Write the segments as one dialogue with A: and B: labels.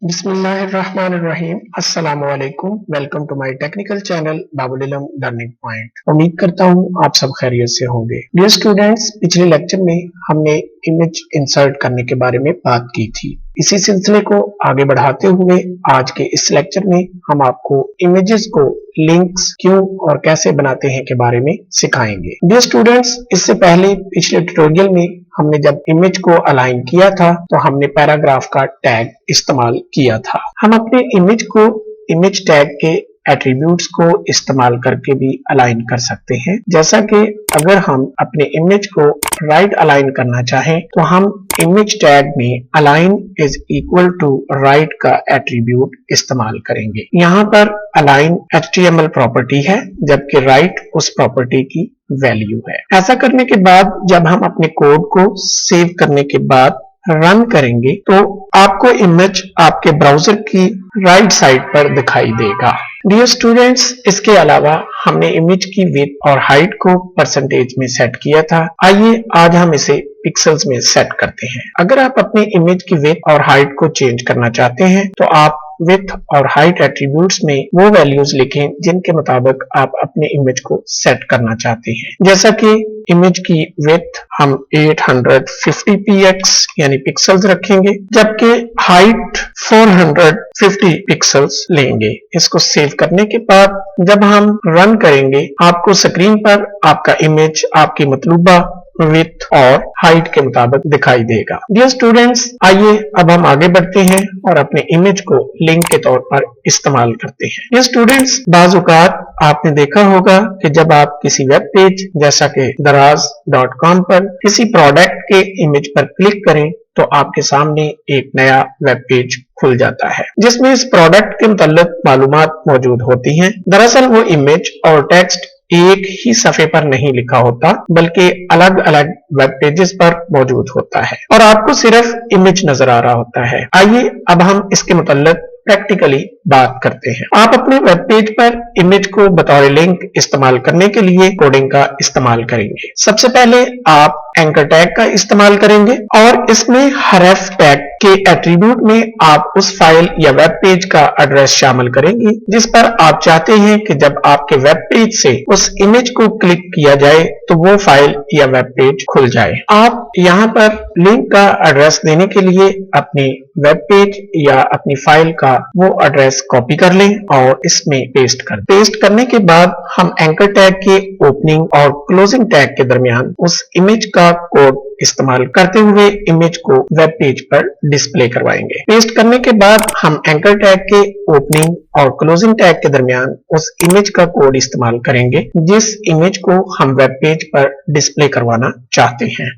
A: बिस्मिल्लाहिर्रहमानिर्रहीम। अस्सलामुअलैकुम। Welcome to my technical channel Babul Ilm learning point. उम्मीद करता हूँ आप सब खैरियत से होंगे। डियर स्टूडेंट्स, पिछले लेक्चर में हमने इमेज इंसर्ट करने के बारे में बात की थी। इसी सिलसिले को आगे बढ़ाते हुए आज के इस लेक्चर में हम आपको इमेजेस को लिंक्स क्यों और कैसे बनाते हैं के बारे में सिखाएंगे। डियर स्टूडेंट्स, इससे पहले पिछले ट्यूटोरियल में हमने जब इमेज को अलाइन किया था तो हमने पैराग्राफ का टैग इस्तेमाल किया था। हम अपने इमेज को इमेज टैग के एट्रीब्यूट्स को इस्तेमाल करके भी अलाइन कर सकते हैं। जैसा कि अगर हम अपने इमेज को राइट अलाइन करना चाहें तो हम इमेज टैग में align is equal to right का एट्रीब्यूट इस्तेमाल करेंगे। यहाँ पर अलाइन HTML प्रॉपर्टी है जबकि राइट उस प्रॉपर्टी की वैल्यू है। ऐसा करने के बाद जब हम अपने कोड को सेव करने के बाद रन करेंगे तो आपको इमेज आपके ब्राउजर की राइट साइड पर दिखाई देगा। डियर स्टूडेंट्स, इसके अलावा हमने इमेज की विड्थ और हाइट को परसेंटेज में सेट किया था। आइए आज हम इसे पिक्सेल्स में सेट करते हैं। अगर आप अपने इमेज की विड्थ और हाइट को चेंज करना चाहते हैं तो आप विड्थ और हाइट एट्रीब्यूट्स में वो वैल्यूज लिखें जिनके मुताबिक आप अपने इमेज को सेट करना चाहते हैं। जैसा कि इमेज की विड्थ हम 850px यानी पिक्सेल्स रखेंगे जबकि हाइट 450 पिक्सेल्स लेंगे। इसको सेव करने के बाद जब हम रन करेंगे आपको स्क्रीन पर आपका इमेज आपकी मतलूबा विड्थ और हाइट के मुताबिक दिखाई देगा। डियर स्टूडेंट्स, आइए अब हम आगे बढ़ते हैं और अपने इमेज को लिंक के तौर पर इस्तेमाल करते हैं। डियर स्टूडेंट्स, बाज़-औक़ात आपने देखा होगा कि जब आप किसी वेब पेज जैसा कि daraz.com पर किसी प्रोडक्ट के इमेज पर क्लिक करें तो आपके सामने एक नया वेब पेज खुल जाता है जिसमें इस प्रोडक्ट के मुतल्लिक मालूमात मौजूद होती हैं। दरअसल वो इमेज और टेक्स्ट एक ही सफ़े पर नहीं लिखा होता बल्कि अलग अलग वेब पेजेस पर मौजूद होता है और आपको सिर्फ इमेज नजर आ रहा होता है। आइए अब हम इसके मुतल्लिक प्रैक्टिकली बात करते हैं। आप अपने वेब पेज पर इमेज को बतौर लिंक इस्तेमाल करने के लिए कोडिंग का इस्तेमाल करेंगे। सबसे पहले आप एंकर टैग का इस्तेमाल करेंगे और इसमें हरफ टैग के एट्रीब्यूट में आप उस फाइल या वेब पेज का एड्रेस शामिल करेंगे जिस पर आप चाहते हैं कि जब आपके वेब पेज से उस इमेज को क्लिक किया जाए तो वो फाइल या वेब पेज खुल जाए। आप यहाँ पर लिंक का एड्रेस देने के लिए अपने वेब पेज या अपनी फाइल का वो एड्रेस कॉपी कर लें और इसमें पेस्ट कर दें। पेस्ट करने के बाद हम एंकर टैग के ओपनिंग और क्लोजिंग टैग के दरमियान उस इमेज का कोड इस्तेमाल करते हुए इमेज को वेब पेज पर डिस्प्ले करवाएंगे। पेस्ट करने के बाद हम एंकर टैग के ओपनिंग और क्लोजिंग टैग के दरमियान उस इमेज का कोड इस्तेमाल करेंगे जिस इमेज को हम वेब पेज पर डिस्प्ले करवाना चाहते हैं।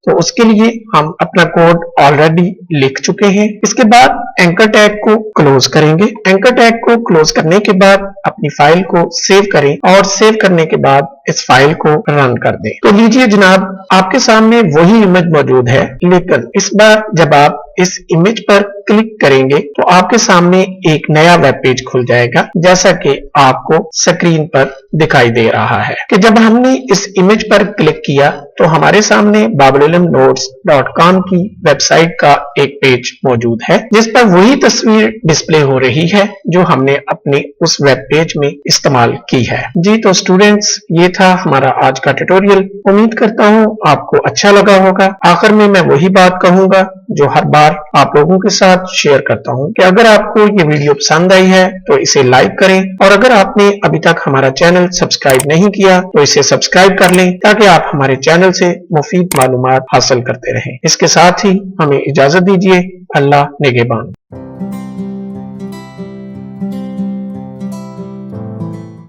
A: तो उसके लिए हम अपना कोड ऑलरेडी लिख चुके हैं। इसके बाद एंकर टैग को क्लोज करेंगे। एंकर टैग को क्लोज करने के बाद अपनी फाइल को सेव करें और सेव करने के बाद इस फाइल को रन कर दें। तो लीजिए जनाब, आपके सामने वही इमेज मौजूद है लेकिन इस बार जब आप इस इमेज पर क्लिक करेंगे तो आपके सामने एक नया वेब पेज खुल जाएगा जैसा कि आपको स्क्रीन पर दिखाई दे रहा है कि जब हमने इस इमेज पर क्लिक किया तो हमारे सामने babulilmnotes.com की वेबसाइट का एक पेज मौजूद है जिस पर वही तस्वीर डिस्प्ले हो रही है जो हमने अपने उस वेब पेज में इस्तेमाल की है। जी तो स्टूडेंट्स, ये था हमारा आज का ट्यूटोरियल। उम्मीद करता हूँ आपको अच्छा लगा होगा। आखिर में मैं वही बात कहूंगा जो हर बार आप लोगों के साथ शेयर करता हूं कि अगर आपको ये वीडियो पसंद आई है तो इसे लाइक करें और अगर आपने अभी तक हमारा चैनल सब्सक्राइब नहीं किया तो इसे सब्सक्राइब कर लें ताकि आप हमारे चैनल से मुफीद मालूमात हासिल करते रहें। इसके साथ ही हमें इजाजत दीजिए। अल्लाह निगहबान।